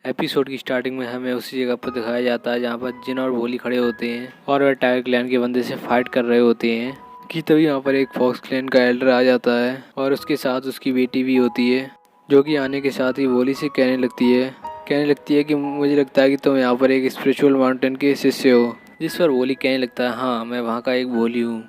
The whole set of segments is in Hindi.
एपिसोड की स्टार्टिंग में हमें उसी जगह पर दिखाया जाता है जहाँ पर जिन और भोली खड़े होते हैं और वह टाइगर क्लैन के बंदे से फाइट कर रहे होते हैं कि तभी यहाँ पर एक फॉक्स क्लैन का एल्डर आ जाता है और उसके साथ उसकी बेटी भी होती है, जो कि आने के साथ ही भोली से कहने लगती है कि मुझे लगता है कि तुम यहाँ पर एक स्पिरिचुअल माउंटेन के शिष्य हो। जिस पर भोली कहने लगता है हाँ, मैं वहाँ का एक भोली हूँ।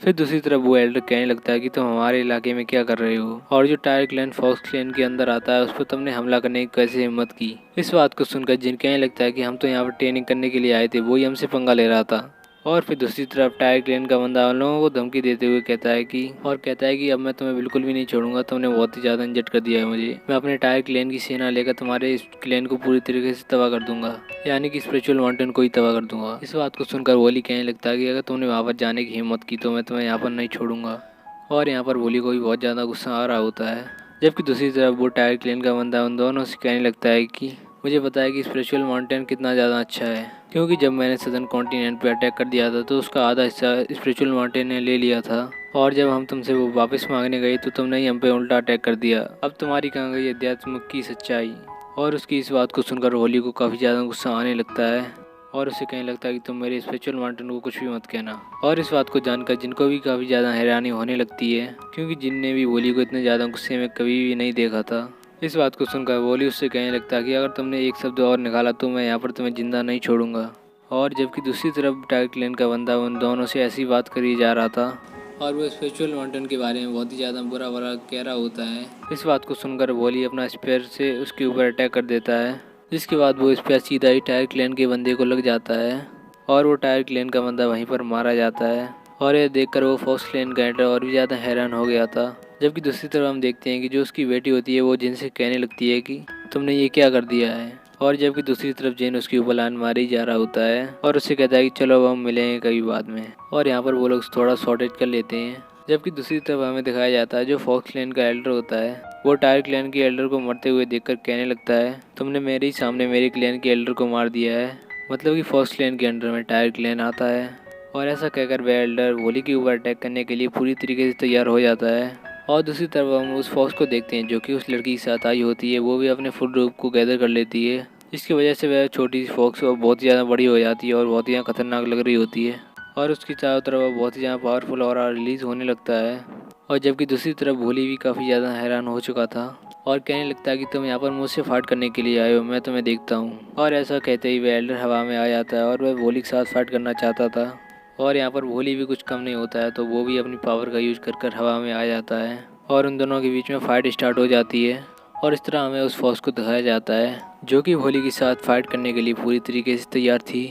फिर दूसरी तरफ वो एल्डर कहने लगता है कि तुम हमारे इलाके में क्या कर रहे हो, और जो टाइगर क्लैन फॉक्स क्लैन के अंदर आता है उस पर तुमने हमला करने की कैसे हिम्मत की। इस बात को सुनकर जिन कहने लगता है कि हम तो यहाँ पर ट्रेनिंग करने के लिए आए थे, वही हमसे पंगा ले रहा था। और फिर दूसरी तरफ टाइगर क्लैन का बंदा उन लोगों को धमकी देते हुए कहता है कि अब मैं तुम्हें बिल्कुल भी नहीं छोड़ूंगा, तुमने बहुत ही ज़्यादा इंजर्ड कर दिया है मुझे। मैं अपने टाइगर क्लैन की सेना लेकर तुम्हारे इस क्लैन को पूरी तरीके से तबाह कर दूंगा, यानी कि स्पिरिचुअल माउंटेन को ही तबाह कर दूंगा। इस बात को सुनकर वोली कहने लगता है कि अगर तुमने वहाँ पर जाने की हिम्मत की तो मैं तुम्हें यहाँ पर नहीं छोड़ूंगा। और यहाँ पर वोली को भी बहुत ज़्यादा गुस्सा आ रहा होता है। जबकि दूसरी तरफ वो टाइगर क्लैन का बंदा उन दोनों से कहने लगता है कि मुझे पता है कि स्पिरिचुअल माउंटेन कितना ज़्यादा अच्छा है, क्योंकि जब मैंने सदर्न कॉन्टिनेंट पे अटैक कर दिया था तो उसका आधा हिस्सा स्पिरिचुअल माउंटेन ने ले लिया था, और जब हम तुमसे वो वापस मांगने गए तो तुमने ही हम पे उल्टा अटैक कर दिया। अब तुम्हारी कहाँ गई अध्यात्म की सच्चाई। और उसकी इस बात को सुनकर होली को काफ़ी ज़्यादा गुस्सा आने लगता है और उसे कहने लगता है कि तुम मेरे स्पिरिचुअल माउंटेन को कुछ भी मत कहना। और इस बात को जानकर जिनको भी काफ़ी ज़्यादा हैरानी होने लगती है, क्योंकि जिन ने भी होली को इतने ज़्यादा गुस्से में कभी भी नहीं देखा था। इस बात को सुनकर वोली उससे कहने लगता है कि अगर तुमने एक शब्द और निकाला तो मैं यहाँ पर तुम्हें जिंदा नहीं छोड़ूंगा। और जबकि दूसरी तरफ टाइगर क्लैन का बंदा उन दोनों से ऐसी बात करी जा रहा था और वो स्पिरिचुअल माउंटेन के बारे में बहुत ही ज़्यादा बुरा बुरा कह रहा होता है। इस बात को सुनकर वोली अपना स्पेयर से उसके ऊपर अटैक कर देता है, जिसके बाद वो स्पेयर सीधा ही टाइगर क्लैन के बंदे को लग जाता है और वो टाइगर क्लैन का बंदा वहीं पर मारा जाता है। और यह देखकर वो फॉक्स क्लैन का एल्डर और भी ज़्यादा हैरान हो गया था। जबकि दूसरी तरफ हम देखते हैं कि जो उसकी बेटी होती है वो जिन से कहने लगती है कि तुमने ये क्या कर दिया है। और जबकि दूसरी तरफ जिन उसके ऊपर लान मारी जा रहा होता है और उससे कहता है कि चलो अब हम मिलेंगे कभी बाद में। और यहाँ पर वो लोग थोड़ा शॉर्टेज कर लेते हैं। जबकि दूसरी तरफ हमें दिखाया जाता है जो फॉक्स क्लैन का एल्डर होता है वो टाइगर क्लैन के एल्डर को मरते हुए देखकर कहने लगता है तुमने मेरे ही सामने मेरे क्लैन के एल्डर को मार दिया है। मतलब कि फॉक्स क्लैन के अंडर में टाइगर क्लैन आता है। और ऐसा कहकर वह एल्डर होली के ऊपर अटैक करने के लिए पूरी तरीके से तैयार हो जाता है। और दूसरी तरफ हम उस फॉक्स को देखते हैं जो कि उस लड़की के साथ आई होती है, वो भी अपने फुल रूप को गैदर कर लेती है, जिसकी वजह से वह छोटी सी फॉक्स बहुत ज़्यादा बड़ी हो जाती है और बहुत ही ज़्यादा खतरनाक लग रही होती है। और उसकी चारों तरफ बहुत ही ज़्यादा पावरफुल और रिलीज़ होने लगता है। और जबकि दूसरी तरफ भोली भी काफ़ी ज़्यादा हैरान हो चुका था और कहने लगता है कि तुम यहाँ पर मुझसे फाइट करने के लिए आए हो, मैं तुम्हें देखता हूँ। और ऐसा कहते ही वह एल्डर हवा में आ जाता है और वह भोली के साथ फाइट करना चाहता था। और यहाँ पर भोली भी कुछ कम नहीं होता है, तो वो भी अपनी पावर का यूज कर हवा में आ जाता है और उन दोनों के बीच में फाइट स्टार्ट हो जाती है। और इस तरह हमें उस फॉक्स को दिखाया जाता है जो कि भोली के साथ फाइट करने के लिए पूरी तरीके से तैयार थी।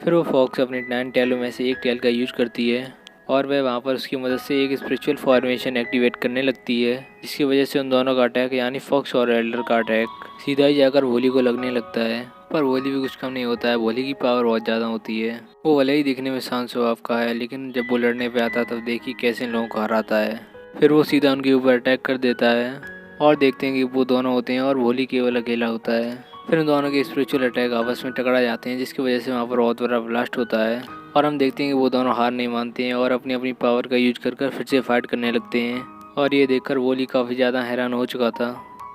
फिर वो फॉक्स अपने 9 टैलों में से एक टैल का यूज करती है और वह वहाँ पर उसकी मदद से एक स्पिरिचुअल फॉर्मेशन एक्टिवेट करने लगती है, जिसकी वजह से उन दोनों का अटैक यानी फॉक्स और एल्डर का अटैक सीधा ही जाकर भोली को लगने लगता है। पर भोली भी कुछ कम नहीं होता है, भोली की पावर बहुत ज़्यादा होती है। वो भले ही दिखने में शांत स्वभाव का है, लेकिन जब वो लड़ने पे आता है तब देखिए कैसे लोगों को हराता है। फिर वो सीधा उनके ऊपर अटैक कर देता है और देखते हैं कि वो दोनों होते हैं और भोली केवल अकेला होता है। फिर उन दोनों के स्पिरिचुअल अटैक आपस में टकरा जाते हैं, जिसकी वजह से वहाँ पर बहुत बड़ा ब्लास्ट होता है और हम देखते हैं कि वो दोनों हार नहीं मानते हैं और अपनी अपनी पावर का यूज कर फिर से फाइट करने लगते हैं। और ये देखकर वोली काफ़ी ज़्यादा हैरान हो चुका था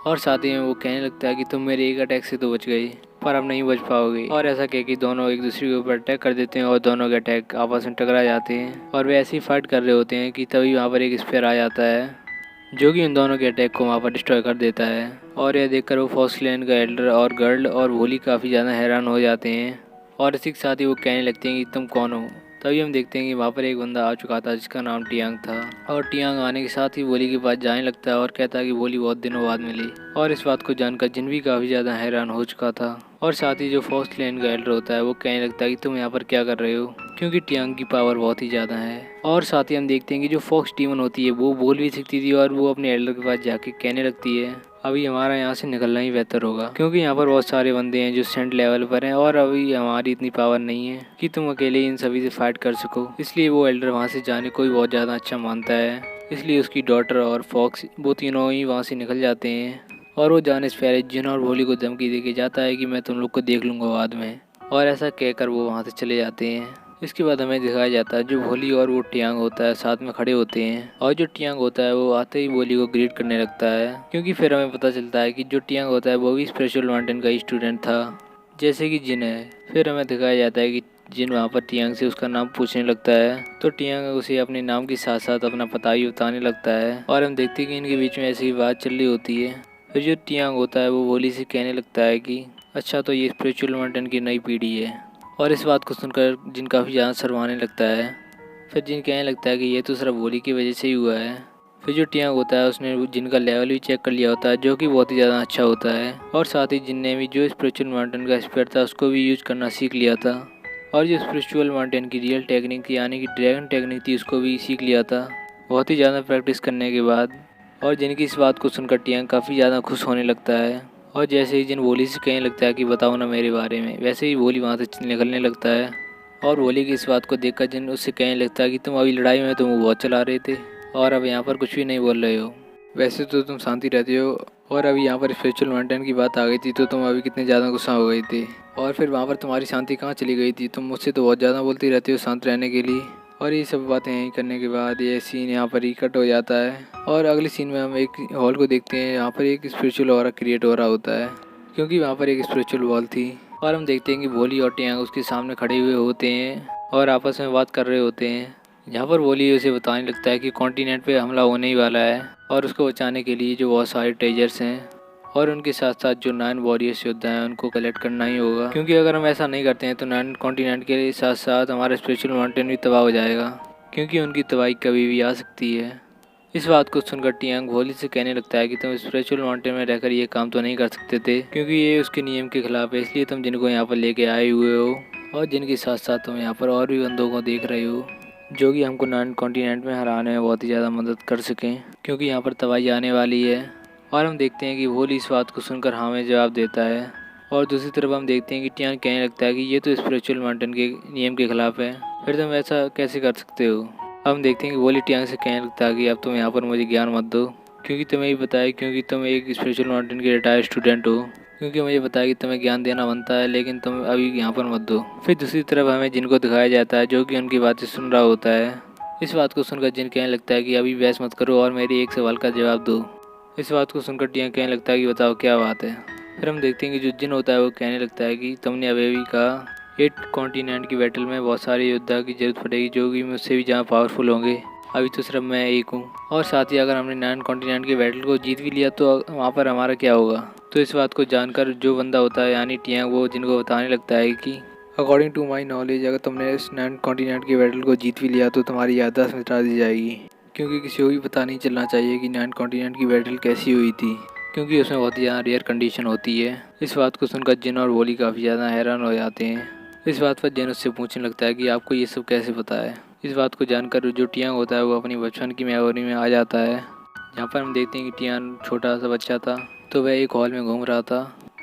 और साथ ही में वो कहने लगता है कि तुम मेरे एक अटैक से तो बच गई, पर अब नहीं बच पाओगे। और ऐसा कह के दोनों एक दूसरे के ऊपर अटैक कर देते हैं और दोनों के अटैक आपस में टकरा जाते हैं और वे ऐसे ही फाइट कर रहे होते हैं कि तभी वहाँ पर एक स्पेयर आ जाता है जो कि उन दोनों के अटैक को वहाँ पर डिस्ट्रॉय कर देता है। और यह देखकर वो फॉक्स क्लैन का एल्डर और गर्ल और भोली काफ़ी ज़्यादा हैरान हो जाते हैं और इसी के साथ ही वो कहने लगते हैं कि तुम कौन हो। तभी हम देखते हैं कि वहाँ पर एक बंदा आ चुका था जिसका नाम टियांग था और टियांग आने के साथ ही भोली के पास जाने लगता है और कहता है कि भोली बहुत दिनों बाद मिली। और इस बात को जानकर जिन भी काफ़ी ज़्यादा हैरान हो चुका था। और साथ ही जो फॉक्स क्लैन का एल्डर होता है वो कहने लगता है कि तुम यहाँ पर क्या कर रहे हो, क्योंकि टियांग की पावर बहुत ही ज़्यादा है। और साथ ही हम देखते हैं कि जो फॉक्स डीमन होती है वो बोल भी सकती थी और वो अपने एल्डर के पास जाके कहने लगती है अभी हमारा यहाँ से निकलना ही बेहतर होगा, क्योंकि यहाँ पर बहुत सारे बंदे हैं जो सेंट लेवल पर हैं और अभी हमारी इतनी पावर नहीं है कि तुम अकेले इन सभी से फाइट कर सको। इसलिए वो एल्डर वहाँ से जाने को भी बहुत ज़्यादा अच्छा मानता है। इसलिए उसकी डॉटर और फॉक्स वो तीनों ही वहाँ से निकल जाते हैं और वो जाने से पहले जिन और भोली को धमकी दे के जाता है कि मैं तुम लोग को देख लूँगा बाद में। और ऐसा कहकर वो वहाँ से चले जाते हैं। इसके बाद हमें दिखाया जाता है जो वोली और वो टियांग होता है साथ में खड़े होते हैं, और जो टियांग होता है वो आते ही वोली को ग्रीट करने लगता है, क्योंकि फिर हमें पता चलता है कि जो टियांग होता है वो भी स्पिरिचुअल माउंटेन का स्टूडेंट था जैसे कि जिन है। फिर हमें दिखाया जाता है कि जिन वहाँ पर टियांग से उसका नाम पूछने लगता है, तो टियांग उसे अपने नाम के साथ साथ अपना पता भी बताने लगता है, और हम देखते हैं कि इनके बीच में ऐसी बात चल रही होती है। फिर जो टियांग होता है वो वोली से कहने लगता है कि अच्छा, तो ये स्पिरिचुअल माउंटेन की नई पीढ़ी है, और इस बात को सुनकर जिन काफ़ी ज़्यादा शर्माने लगता है। फिर जिन कहने लगता है कि ये तो सिर्फ वोली की वजह से ही हुआ है। फिर जो टियांग होता है उसने जिनका लेवल भी चेक कर लिया होता है, जो कि बहुत ही ज़्यादा अच्छा होता है, और साथ ही जिन ने भी जो स्पिरिचुअल माउंटेन का स्पीयर था उसको भी यूज करना सीख लिया था, और जो स्पिरिचुअल माउंटेन की रियल टेक्निक थी यानी कि ड्रैगन टेक्निक थी उसको भी सीख लिया था बहुत ही ज़्यादा प्रैक्टिस करने के बाद। और जिनकी इस बात को सुनकर टियांग काफ़ी ज़्यादा खुश होने लगता है, और जैसे ही जिन वोली से कहने लगता है कि बताओ ना मेरे बारे में, वैसे ही वोली वहाँ से निकलने लगता है। और वोली की इस बात को देखकर जिन उससे कहने लगता है कि तुम अभी लड़ाई में तुम बहुत चला रहे थे और अब यहाँ पर कुछ भी नहीं बोल रहे हो, वैसे तो तुम शांति रहते हो, और अभी यहाँ पर स्पिरिचुअल माउंटेन की बात आ गई थी तो तुम अभी कितने ज़्यादा गुस्सा हो गए थे, और फिर वहाँ पर तुम्हारी शांति कहाँ चली गई थी, तुम मुझसे तो बहुत ज़्यादा बोलती रहती हो शांत रहने के लिए। और ये सब बातें यहीं करने के बाद ये सीन यहाँ पर ही कट हो जाता है, और अगले सीन में हम एक हॉल को देखते हैं। यहाँ पर एक स्पिरिचुअल ऑरा क्रिएट हो रहा होता है, क्योंकि वहाँ पर एक स्पिरिचुअल वॉल थी, और हम देखते हैं कि वोली और टियांग उसके सामने खड़े हुए होते हैं और आपस में बात कर रहे होते हैं। जहाँ पर वोली उसे बताने लगता है कि कॉन्टिनेंट पे हमला होने ही वाला है, और उसको बचाने के लिए जो बहुत सारे ट्रेजर्स हैं और उनके साथ साथ जो 9 वॉरियर्स योद्धा हैं उनको कलेक्ट करना ही होगा, क्योंकि अगर हम ऐसा नहीं करते हैं तो 9 कॉन्टिनेंट के साथ साथ हमारा स्पिरिचुअल माउंटेन भी तबाह हो जाएगा, क्योंकि उनकी तबाही कभी भी आ सकती है। इस बात को सुनकर टियांग वोली से कहने लगता है कि तुम स्पिरिचुअल माउंटेन में रहकर ये काम तो नहीं कर सकते थे, क्योंकि ये उसके नियम के खिलाफ है, इसलिए तुम जिनको यहाँ पर लेके आए हुए हो, और जिनके साथ साथ तुम यहाँ पर और भी बंदों को देख रहे हो जो कि हमको 9 कॉन्टिनेंट में हराने में बहुत ही ज़्यादा मदद कर सकें, क्योंकि यहाँ पर तबाही आने वाली है। और हम देखते हैं कि वोली इस बात को सुनकर हाँ में जवाब देता है, और दूसरी तरफ हम देखते हैं कि टियांग कहने लगता है कि ये तो स्पिरिचुअल माउंटेन के नियम के खिलाफ है, फिर तुम ऐसा कैसे कर सकते हो। हम देखते हैं कि वोली टियांग से कहने लगता है कि अब तुम यहाँ पर मुझे ज्ञान मत दो, क्योंकि तुम्हें ही पता है, क्योंकि तुम एक स्पिरिचुअल माउंटेन के रिटायर्ड स्टूडेंट हो, क्योंकि मुझे पता है कि तुम्हें ज्ञान देना बनता है, लेकिन तुम अभी यहाँ पर मत दो। फिर दूसरी तरफ हमें जिनको दिखाया जाता है जो कि उनकी बातें सुन रहा होता है। इस बात को सुनकर जिन कहने लगता है कि अभी बहस मत करो और मेरी एक सवाल का जवाब दो। इस बात को सुनकर टियांग कहने लगता है कि बताओ क्या बात है। फिर हम देखते हैं कि जो जिन होता है वो कहने लगता है कि तुमने अभी भी कहा 8 कॉन्टिनेंट की बैटल में बहुत सारे योद्धा की जरूरत पड़ेगी जो कि मुझसे भी ज़्यादा पावरफुल होंगे, अभी तो सिर्फ मैं एक हूँ, और साथ ही अगर हमने 9 कॉन्टिनेंट की बैटल को जीत भी लिया तो वहाँ पर हमारा क्या होगा। तो इस बात को जानकर जो बंदा होता है यानी टियांग वो जिनको बताने लगता है कि अकॉर्डिंग टू माई नॉलेज अगर तुमने इस 9 कॉन्टिनेंट की बैटल को जीत भी लिया तो तुम्हारी याददाश्त मिटा दी जाएगी, क्योंकि किसी को भी पता नहीं चलना चाहिए कि 9 कॉन्टिनेंट की बैटल कैसी हुई थी, क्योंकि उसमें बहुत ही ज़्यादा रेयर कंडीशन होती है। इस बात को सुनकर जिन और वोली काफ़ी ज़्यादा हैरान हो जाते हैं। इस बात पर जिन उससे पूछने लगता है कि आपको ये सब कैसे पता है। इस बात को जानकर जो टियांग होता है वो अपनी बचपन की मेमोरी में आ जाता है, जहाँ पर हम देखते हैं कि टियांग छोटा सा बच्चा था तो वह एक हॉल में घूम रहा था।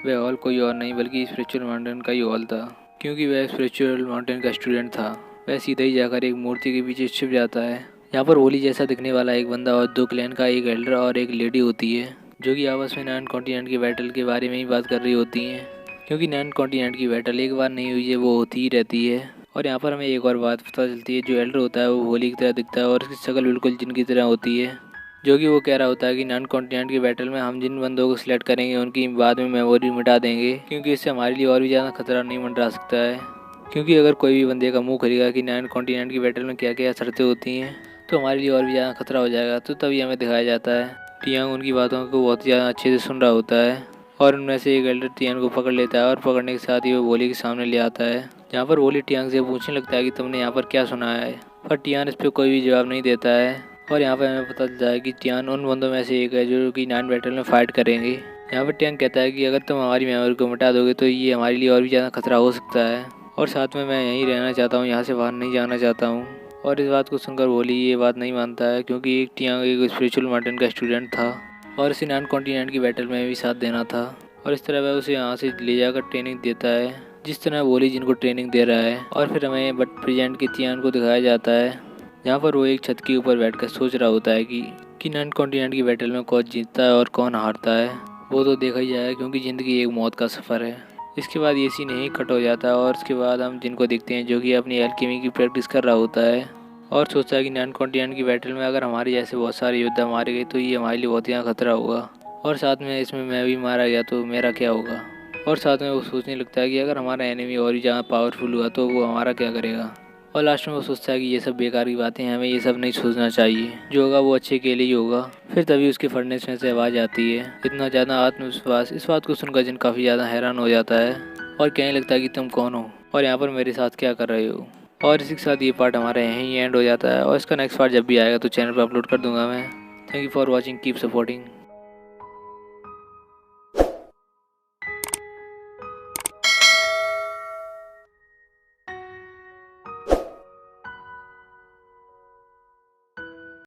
वह हॉल कोई और नहीं बल्कि स्पिरिचुअल माउंटेन का ही हॉल था, क्योंकि वह स्पिरिचुअल माउंटेन का स्टूडेंट था। वह सीधे ही जाकर एक मूर्ति के पीछे छिप जाता है। यहाँ पर वोली जैसा दिखने वाला एक बंदा और 2 क्लैन का एक एल्डर और एक लेडी होती है, जो कि आपस में 9 कॉन्टिनेंट की बैटल के बारे में ही बात कर रही होती हैं, क्योंकि 9 कॉन्टिनेंट की बैटल एक बार नहीं हुई है, वो होती ही रहती है। और यहाँ पर हमें एक और बात पता चलती है, जो एल्डर होता है वो वोली की तरह दिखता है और उसकी शक्ल बिल्कुल जिन की तरह होती है, जो कि वो कह रहा होता है कि 9 कॉन्टिनेंट की बैटल में हम जिन बंदों को सिलेक्ट करेंगे उनकी बाद में मेमोरी मिटा देंगे, क्योंकि इससे हमारे लिए और भी ज़्यादा खतरा नहीं मंडरा सकता है। क्योंकि अगर कोई भी बंदे का मुँह खुलेगा कि 9 कॉन्टिनेंट की बैटल में क्या क्या शर्तें होती हैं तो हमारे लिए और भी ज़्यादा खतरा हो जाएगा। तो तभी हमें दिखाया जाता है टियांग उनकी बातों को बहुत ज़्यादा अच्छे से सुन रहा होता है, और उनमें से एक एल्डर टियांग को पकड़ लेता है, और पकड़ने के साथ ही वो वोली के सामने ले आता है, जहाँ पर वोली टियांग से पूछने लगता है कि तुमने यहाँ पर क्या सुना है। पर टियांग इस पर कोई भी जवाब नहीं देता है, और यहाँ पर हमें पता चलता है कि टियांग उन बंदों में से एक है जो कि 9 बैटल में फाइट करेंगे। यहाँ पर टियांग कहता है कि अगर तुम हमारी मेमोरी को मिटा दोगे तो ये हमारे लिए और भी ज़्यादा खतरा हो सकता है, और साथ में मैं यहीं रहना चाहता हूँ, यहाँ से बाहर नहीं जाना चाहता हूँ। और इस बात को सुनकर वोली ये बात नहीं मानता है, क्योंकि टियांग एक स्पिरिचुअल माउंटेन का स्टूडेंट था और इसे 9 कॉन्टिनेंट की बैटल में भी साथ देना था, और इस तरह वह उसे यहाँ से ले जाकर ट्रेनिंग देता है जिस तरह वोली जिनको ट्रेनिंग दे रहा है। और फिर हमें बट प्रेजेंट के टियांग को दिखाया जाता है, जहाँ पर वो एक छत के ऊपर बैठकर सोच रहा होता है कि 9 कॉन्टिनेंट की बैटल में कौन जीतता है और कौन हारता है, वो तो देखा ही जाएगा, क्योंकि ज़िंदगी एक मौत का सफ़र है। इसके बाद ये सीन यहीं कट हो जाता है और उसके बाद हम जिनको देखते हैं जो कि अपनी एल्केमी की प्रैक्टिस कर रहा होता है और सोचता है कि नॉन कॉन्टिनेंट की बैटल में अगर हमारे जैसे बहुत सारे योद्धा मारे गए तो ये हमारे लिए बहुत ही खतरा होगा और साथ में इसमें मैं भी मारा गया तो मेरा क्या होगा। और साथ में वो सोचने लगता है कि अगर हमारा एनिमी और भी ज़्यादा पावरफुल हुआ तो वो हमारा क्या करेगा। और लास्ट में वो सोचता है कि ये सब बेकार की बातें हैं, हमें ये सब नहीं सोचना चाहिए, जो होगा वो अच्छे के लिए ही होगा। फिर तभी उसके फर्नेस में से आवाज़ आती है। इतना ज़्यादा आत्मविश्वास, इस बात को सुनकर जिन काफ़ी ज़्यादा हैरान हो जाता है और कहने लगता है कि तुम कौन हो और यहाँ पर मेरे साथ क्या कर रहे हो। और इसी के साथ ये पार्ट हमारा यहीं एंड हो जाता है और इसका नेक्स्ट पार्ट जब भी आएगा तो चैनल पर अपलोड कर दूंगा मैं। Thank you for watching, keep supporting.